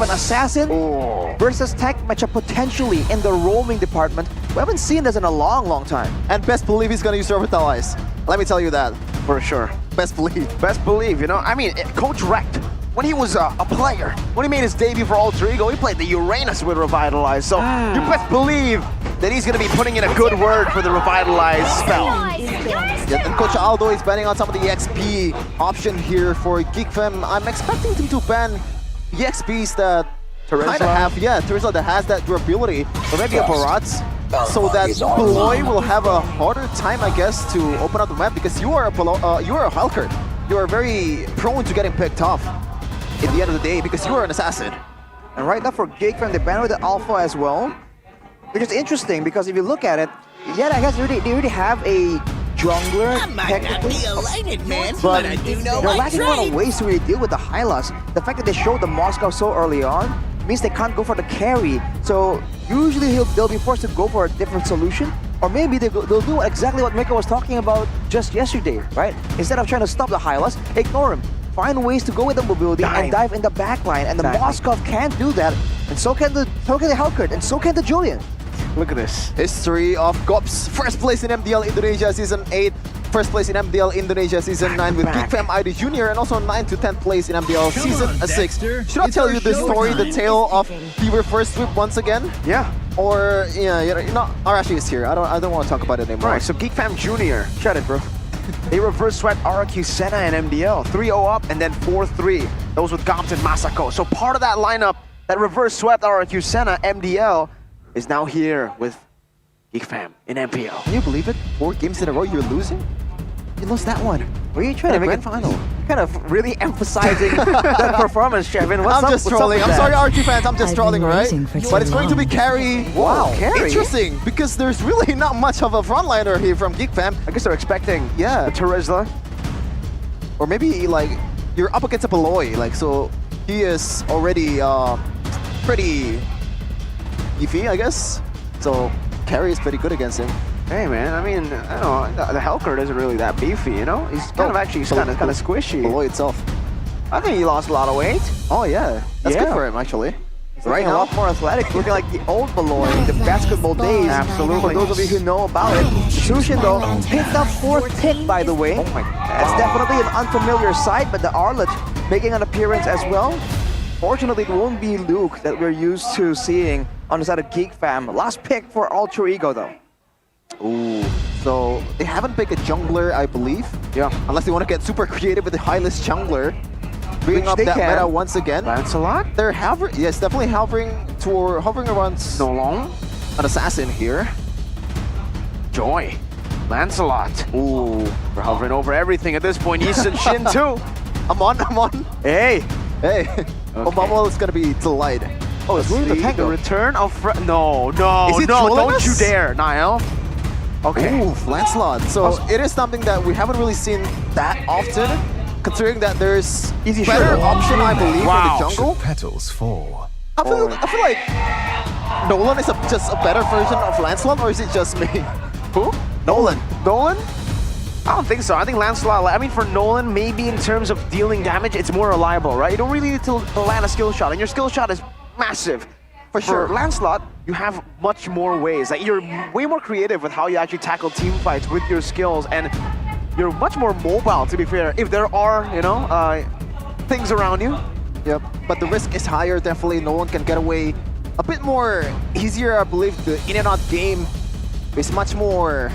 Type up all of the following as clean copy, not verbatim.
an assassin versus tech matchup potentially in the roaming department. We haven't seen this in a long time. And best believe he's gonna use Revitalize. Let me tell you that. For sure. Best believe. Best believe, you know? I mean, Coach Rect, when he was a player, when he made his debut for Alter Ego, he played the Uranus with Revitalize. So you best believe that he's going to be putting in a good word for the Revitalize spell. Yeah, and Coach Aldo is banning on some of the EXP option here for Geek Fam. I'm expecting him to ban EXPs that kind of have, Terizla that has that durability, or maybe a Barats, so that Beloy will have a harder time, I guess, to open up the map, because you are a Halkerd. You are very prone to getting picked off in the end of the day, because you are an assassin. And right now for Geek Fam, they banned with the Alpha as well, which is interesting, because if you look at it, I guess they already have a jungler, technically, but they're lacking a lot of ways to really deal with the Hylas. The fact that they showed the Moscow so early on means they can't go for the carry. So usually they'll be forced to go for a different solution, or maybe they'll do exactly what Miko was talking about just yesterday, right? Instead of trying to stop the Hylas, ignore him. Find ways to go with the mobility and dive in the backline, and the Moscow can't do that, and so can the Halkerd, and so can the Julian. Look at this. History of Gops. First place in MDL Indonesia Season 8. First place in MDL Indonesia Season 9 with Geek Fam ID Junior, and also 9th to 10th place in MDL Season 6. Should I tell you this story, the tale of the reverse sweep once again? Yeah. Or, Arashi is here. I don't want to talk about it anymore. Right, so Geek Fam Junior. Shut it, bro. They reverse swept RQ Senna and MDL. 3-0 up and then 4-3. Those with Goms and Masako. So part of that lineup that reverse swept RQ Senna, MDL, is now here with Geek Fam in MPL. Can you believe it? 4 games in a row you're losing? You lost that one. Were you trying to make it final? Kind of really emphasizing that performance, Chevin. I'm just trolling. I'm sorry, RQ fans. I'm just trolling, right? But it's going to be carry. Wow, carry. Interesting, because there's really not much of a frontliner here from Geek Fam. I guess they're expecting Terizla. Or maybe like you're up against a Beloy, like so he is already pretty beefy, I guess. So carry is pretty good against him. Hey man, I mean, I don't know, the Halkerd isn't really that beefy, you know? He's kind of squishy. Beloy itself. I think he lost a lot of weight. Oh yeah, that's good for him actually. Right now, a lot more athletic, looking like the old Beloy, the basketball days. Absolutely. For those of you who know about it. Sushin though, picked up 4th pick, by the way. Oh my God. It's definitely an unfamiliar sight, but the Arlet making an appearance as well. Fortunately, it won't be Luke that we're used to seeing on the side of Geek Fam. Last pick for Alter Ego though. Ooh, so they haven't picked a jungler, I believe. Yeah. Unless they want to get super creative with the Hylas jungler. Bringing up that meta once again. Lancelot? They're hovering, yes, definitely hovering around No long. An assassin here. Joy. Lancelot. Ooh, we're hovering over everything at this point. East and Shin too. I'm on. Hey. Okay. Obama is gonna be delighted. Oh, it's really the return of No, is don't us? you dare, Niall. Okay. Ooh, Lancelot. So it is something that we haven't really seen that often, considering that there's better option, I believe, in the jungle. Petals fall. I feel like Nolan is just a better version of Lancelot, or is it just me? Who? Nolan. I don't think so. I think Lancelot, I mean, for Nolan, maybe in terms of dealing damage, it's more reliable, right? You don't really need to land a skill shot, and your skill shot is massive. For sure. Lancelot, you have much more ways. Like, you're way more creative with how you actually tackle team fights with your skills, and you're much more mobile, to be fair. If there are, things around you. Yep, but the risk is higher, definitely. No one can get away a bit more easier, I believe. The in and out game is much more,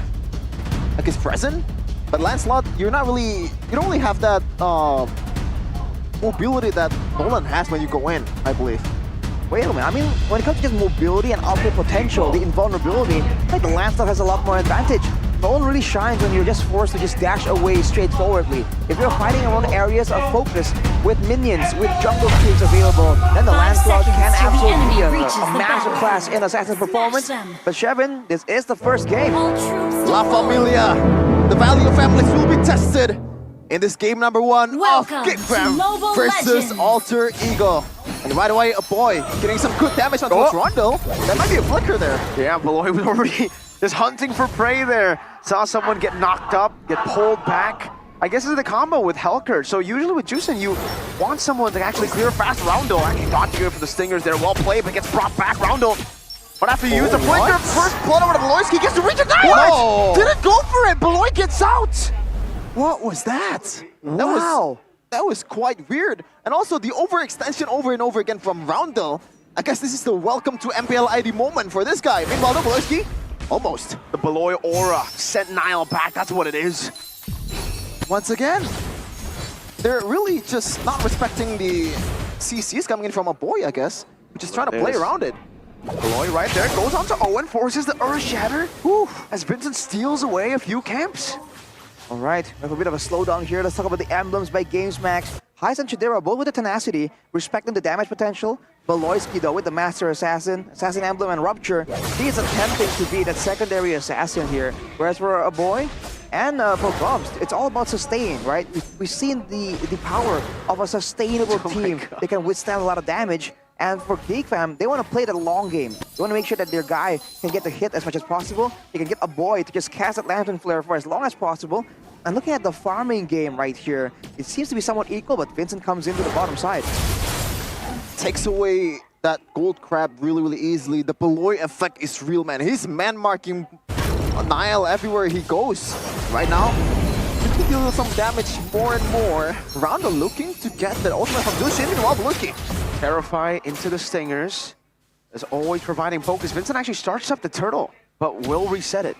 I guess, present. But Lancelot, you don't really have that mobility that Nolan has when you go in, I believe. Wait a minute, I mean, when it comes to just mobility and output potential, the invulnerability, I think the Lancelot has a lot more advantage. Nolan really shines when you're just forced to just dash away straightforwardly. If you're fighting around areas of focus with minions, with jungle creeps available, then the Lancelot can absolutely be a master class in assassin performance. But Chevin, this is the first game. La Familia, the value of families will be tested in this game number 1 of Geek Fam versus Alter Ego. And right away, a boy getting some good damage on Rondo. That might be a flicker there. Yeah, Beloy was already just hunting for prey there. Saw someone get knocked up, get pulled back. I guess this is the combo with Helker. So usually with Juicen, you want someone to actually clear fast. Roundel actually dodging it for the stingers there. Well played, but gets brought back. Roundel. But after you use the flicker, first blood over to Beloyski, gets to reach it. Didn't go for it. Beloy gets out. What was that? Wow. That was quite weird. And also the overextension over and over again from Roundel. I guess this is the welcome to MPL ID moment for this guy. Meanwhile, the Beloyski, almost. The Beloy aura sent Nile back. That's what it is. Once again, they're really just not respecting the CCs coming in from a boy, I guess. We're just trying to play around it. Beloy right there goes on to Owen, forces the Earth Shatter. As Vincent steals away a few camps. All right, we have a bit of a slowdown here. Let's talk about the emblems by GamesMax. Heist and Chidera both with the tenacity, respecting the damage potential. Beloyski though with the Master Assassin emblem and Rupture. He is attempting to be that secondary assassin here. Whereas for a boy and for Bubs, it's all about sustain, right? We've seen the power of a sustainable team. They can withstand a lot of damage. And for Geek Fam, they want to play the long game. They want to make sure that their guy can get the hit as much as possible. They can get a boy to just cast that Lantern Flare for as long as possible. And looking at the farming game right here, it seems to be somewhat equal, but Vincent comes into the bottom side. Takes away that gold crab really, really easily. The Beloy effect is real, man. He's man-marking Nile everywhere he goes. Right now, he can deal some damage more and more. Roundel looking to get the ultimate from Lucian, while Beloyski. Terrify into the stingers. As always providing focus. Vincent actually starts up the turtle, but will reset it.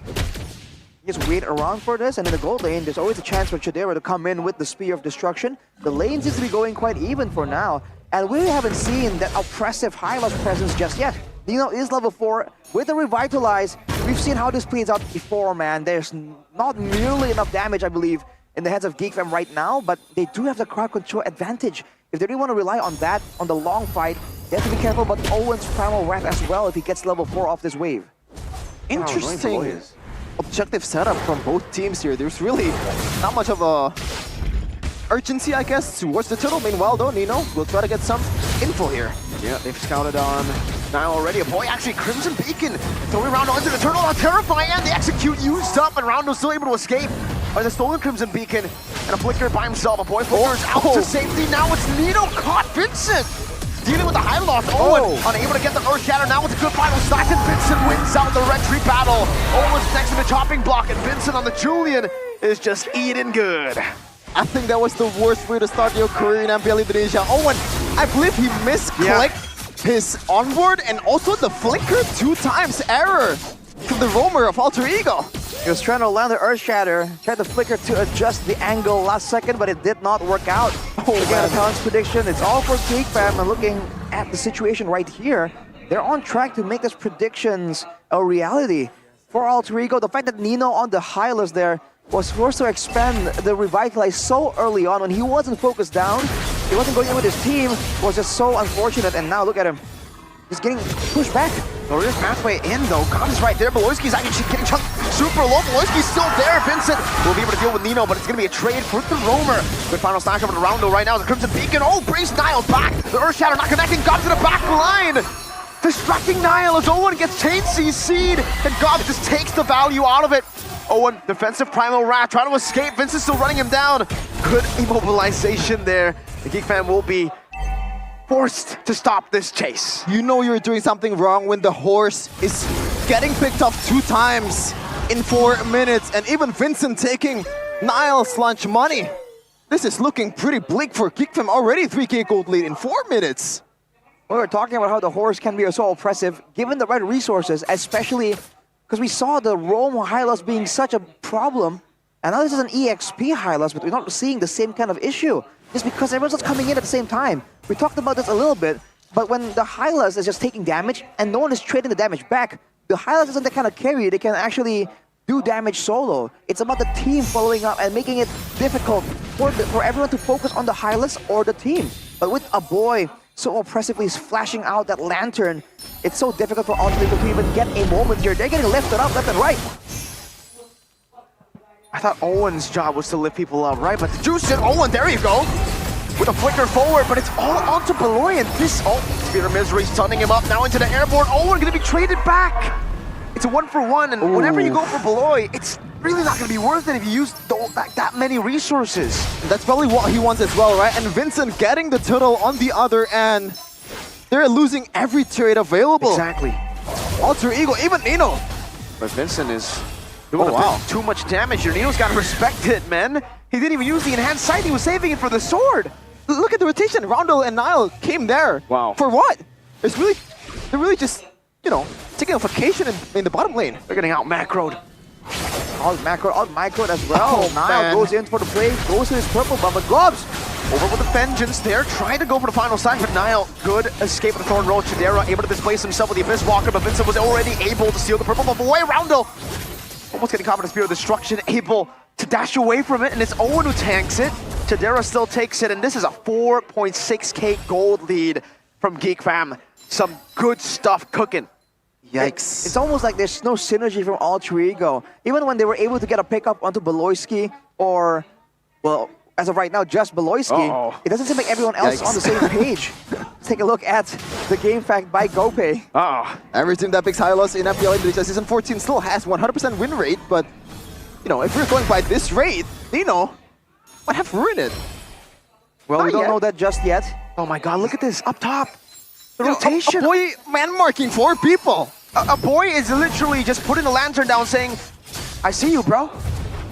Just wait around for this, and in the gold lane, there's always a chance for Chidera to come in with the Spear of Destruction. The lane seems to be going quite even for now, and we haven't seen that oppressive Hylos presence just yet. Nino is level 4 with the Revitalize. We've seen how this plays out before, man. There's not nearly enough damage, I believe, in the hands of Geek Fam right now, but they do have the crowd control advantage. If they really want to rely on that, on the long fight, they have to be careful about Owen's Primal Wrath as well if he gets level 4 off this wave. Interesting objective setup from both teams here. There's really not much of a urgency, I guess, towards the turtle. Meanwhile, though, Nino will try to get some info here. Yeah, they've scouted on Nile already. A boy, actually, Crimson Beacon throwing Roundel into the turtle. Terrifying, and the execute used up, and Roundel still able to escape. By the stolen Crimson Beacon, and a Flicker by himself. A boy flickers out to safety. Now it's Nino caught Vincent. Dealing with the high loss. Owen unable to get the Earth Shatter. Now it's a good final slash, and Vincent wins out the red tree battle. Owen's next to the chopping block, and Vincent on the Julian is just eating good. I think that was the worst way to start your career in MPL Indonesia. Owen, I believe he misclicked his onward and also the flicker 2 times. Error from the roamer of Alter Ego. He was trying to land the Earth Shatter, tried to flicker to adjust the angle last second, but it did not work out. Again, a Talon's prediction, it's all for Geek Fam, and looking at the situation right here, they're on track to make these predictions a reality. For Alter Ego, the fact that Nino on the Hylos there was forced to expend the Revitalize so early on when he wasn't focused down, he wasn't going in with his team, was just so unfortunate, and now look at him. He's getting pushed back. Glorious pathway in though. God is right there. Beloyski's actually getting chunked super low. Beloyski's still there. Vincent will be able to deal with Nino, but it's going to be a trade for the roamer. Good final slash over to Roundel right now. The Crimson Beacon. Oh, brings Nile back. The Earth Shatter not connecting. Gob to the back line. Distracting Nile as Owen gets chain CC'd, and Gob just takes the value out of it. Owen, defensive Primal Wrath, trying to escape. Vincent still running him down. Good immobilization there. The Geek Fan will be forced to stop this chase. You know you're doing something wrong when the horse is getting picked up 2 times in 4 minutes, and even Vincent taking Nile's lunch money. This is looking pretty bleak for Geek Fam. Already 3k gold lead in 4 minutes. We were talking about how the horse can be so oppressive given the right resources, especially because we saw the roam Hylos being such a problem. And now this is an EXP Hylos, but we're not seeing the same kind of issue. Just because everyone's just coming in at the same time. We talked about this a little bit, but when the Hylos is just taking damage and no one is trading the damage back, the Hylos isn't the kind of carry they can actually do damage solo. It's about the team following up and making it difficult for everyone to focus on the Hylos or the team. But with a boy so oppressively flashing out that lantern, it's so difficult for Alter Ego to even get a moment here. They're getting lifted up left and right. I thought Owen's job was to lift people up, right? But the juice in Owen, there you go. With a flicker forward, but it's all onto Beloy, and this, Spear of Misery stunning him up now into the airborne. Owen gonna be traded back. It's a 1-for-1, and whenever you go for Beloy, it's really not going to be worth it if you use that many resources. That's probably what he wants as well, right? And Vincent getting the turtle on the other end. They're losing every trade available. Exactly. Alter Ego, even Nino. But Vincent is doing too much damage here. Nino's got to respect it, man. He didn't even use the enhanced sight. He was saving it for the sword. Look at the rotation. Roundel and Nile came there. Wow. For what? They're really just, you know, taking a vacation in the bottom lane. They're getting out macroed. Out microed as well. Oh, Nile man. goes in for the play, goes to his purple bomber gloves. Over with the vengeance there, trying to go for the final side, but Nile, good escape of the Thorn Roll. Chidera able to displace himself with the Abyss Walker, but Vincent was already able to steal the purple buff away. Roundel almost getting caught in the Spear of Destruction, able to dash away from it, and it's Owen who tanks it. Chidera still takes it, and this is a 4.6k gold lead from Geek Fam. Some good stuff cooking. Yikes. It's almost like there's no synergy from Alter Ego. Even when they were able to get a pickup onto Beloyski, or, well, as of right now, just Beloyski, it doesn't seem like everyone else is on the same page. Let's take a look at the game fact by GoPay. Every team that picks Hylos in MPL Indonesia Season 14 still has 100% win rate, but, you know, if we're going by this rate, Nino might have ruined it. Well, we don't know that just yet. Oh my god, look at this, up top. The rotation. A boy man-marking 4 people. A boy is literally just putting a lantern down saying, I see you, bro.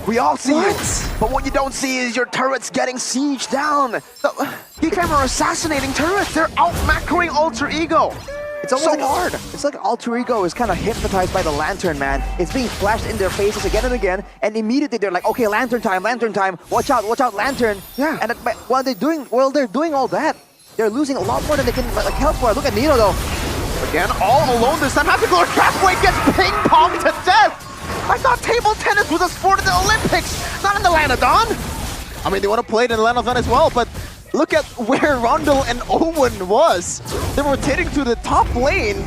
We all see you. But what you don't see is your turrets getting sieged down. Geek Fam are assassinating turrets. They're out-macroing Alter Ego. It's almost so hard. It's like Alter Ego is kind of hypnotized by the lantern, man. It's being flashed in their faces again and again, and immediately they're like, okay, lantern time, watch out, lantern. Yeah. And while they're doing all that, they're losing a lot more than they can help for. Look at Nino though. Again, all alone this time. Half-Glory Pathway gets ping-ponged to death. I thought table tennis was a sport in the Olympics, not in the land of Dawn. I mean, they want to play it in the land of Dawn as well, but look at where Roundel and Owen was. They're rotating to the top lane,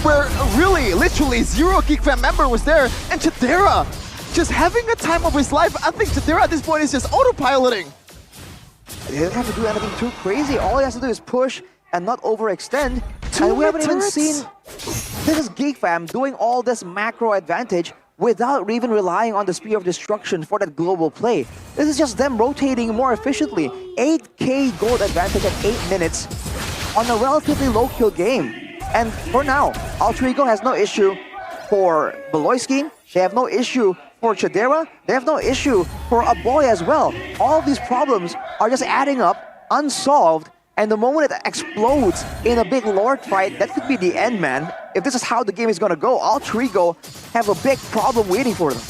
where really, literally, zero Geek Fam member was there, and Chidera just having a time of his life. I think Chidera at this point is just autopiloting. He doesn't have to do anything too crazy. All he has to do is push and not overextend. And we haven't even seen... This is Geek Fam doing all this macro advantage without even relying on the Spear of Destruction for that global play. This is just them rotating more efficiently. 8k gold advantage at 8 minutes on a relatively low kill game. And for now, Alter Ego has no issue for Beloyski. They have no issue for Chidera. They have no issue for a boy as well. All of these problems are just adding up, unsolved, and the moment it explodes in a big Lord fight, that could be the end, man. If this is how the game is gonna go, Alter Ego have a big problem waiting for them.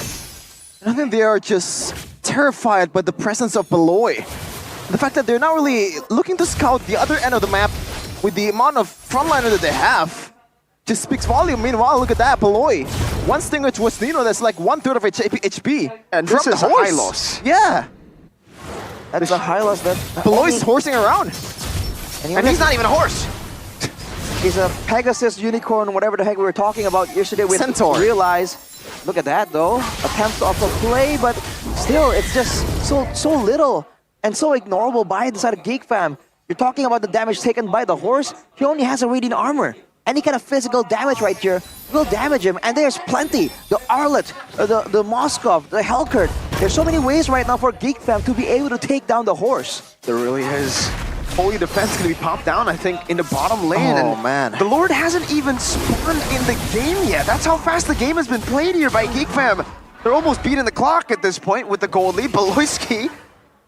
And I think they are just terrified by the presence of Beloy. The fact that they're not really looking to scout the other end of the map with the amount of frontliner that they have just speaks volume. Meanwhile, look at that, Beloy. One stinger towards Nino, that's like 1/3 of HP. And this is a high loss. Yeah. That's a high loss that... Beloy's horsing around. And he's not even a horse. He's a Pegasus, unicorn, whatever the heck we were talking about yesterday with Centaur. Realize. Look at that though. Attempts to also play, but still, it's just so little and so ignorable by the side of Geek Fam. You're talking about the damage taken by the horse. He only has a radiant armor. Any kind of physical damage right here will damage him, and there's plenty. The Arlet, the Moskov, the Helkert. There's so many ways right now for Geek Fam to be able to take down the horse. There really is. Holy Defense going to be popped down, I think, in the bottom lane. Oh, man. The Lord hasn't even spawned in the game yet. That's how fast the game has been played here by Geek Fam. They're almost beating the clock at this point with the gold lead. Beloyski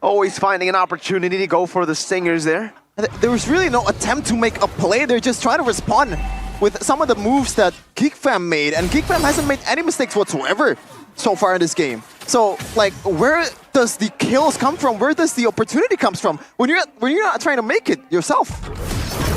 always finding an opportunity to go for the stingers there. There was really no attempt to make a play. They're just trying to respond with some of the moves that Geek Fam made. And Geek Fam hasn't made any mistakes whatsoever so far in this game. So, like, where does the kills come from? Where does the opportunity comes from? When you're not trying to make it yourself.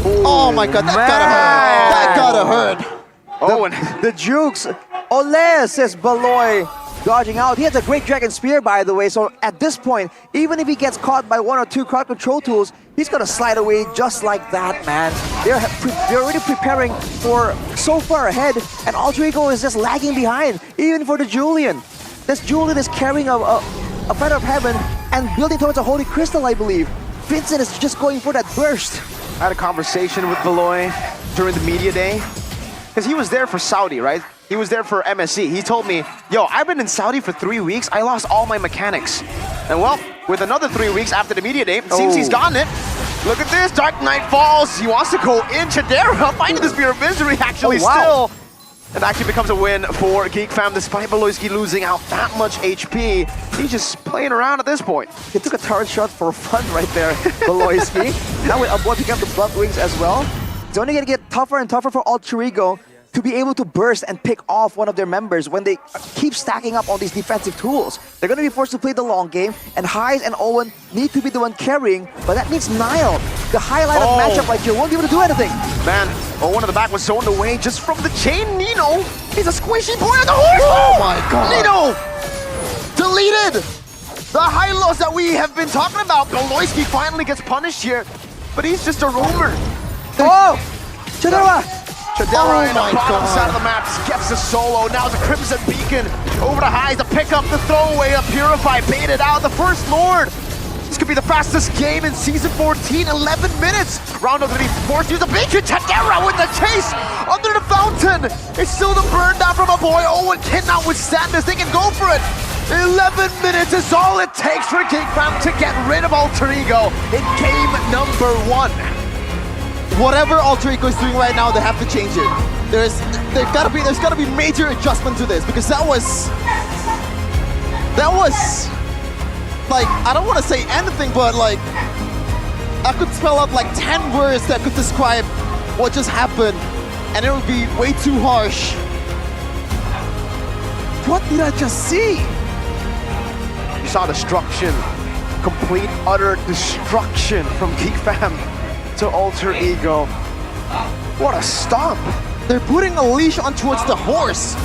Ooh, oh my god, that gotta hurt. That gotta hurt. Oh, The Jukes. Ole, says Beloy, dodging out. He has a great Dragon Spear, by the way, so at this point, even if he gets caught by 1 or 2 crowd control tools, he's gonna slide away just like that, man. They're already preparing for so far ahead, and Alter Ego is just lagging behind, even for the Julian. This Julian is carrying a Feather of Heaven and building towards a Holy Crystal, I believe. Vincent is just going for that burst. I had a conversation with Beloy during the media day. because he was there for Saudi, right? He was there for MSC. He told me, yo, I've been in Saudi for 3 weeks. I lost all my mechanics. And well, with another 3 weeks after the media day, it seems he's gotten it. Look at this, Dark Knight falls. He wants to go in. Chadera finding the Spear of Misery actually still. It actually becomes a win for Geek Fam despite Beloyski losing out that much HP. He's just playing around at this point. He took a turret shot for fun right there, Beloyski. Now with Aboy picking up the Blood Wings as well. It's only going to get tougher and tougher for Alter Ego to be able to burst and pick off one of their members when they keep stacking up all these defensive tools. They're going to be forced to play the long game, and Heis and Owen need to be the one carrying, but that means Nile, the highlight of matchup right here, won't be able to do anything. Man, Owen in the back was zoned away just from the chain. Nino, he's a squishy boy on the horse. Oh my god. Nino, deleted. The high lows that we have been talking about. Beloyski finally gets punished here, but he's just a roamer. Oh! Chadera! Chadera in the bottom side of the map gets a solo. Now the Crimson Beacon over to Heis to pick up the throwaway of Purify, baited out the First Lord. This could be the fastest game in Season 14, 11 minutes. Round of the forced to use the Beacon. Chadera with the chase under the fountain. It's still the burn down from a boy. Owen cannot withstand this. They can go for it. 11 minutes is all it takes for Geek Fam to get rid of Alter Ego in game number 1. Whatever Alter Ego is doing right now, they have to change it. There's gotta be major adjustment to this, because that was like, I don't want to say anything, but like I could spell out like 10 words that could describe what just happened, and it would be way too harsh. What did I just see? You saw destruction, complete utter destruction from Geek Fam to Alter Ego. What a stomp. They're putting a leash on towards the horse.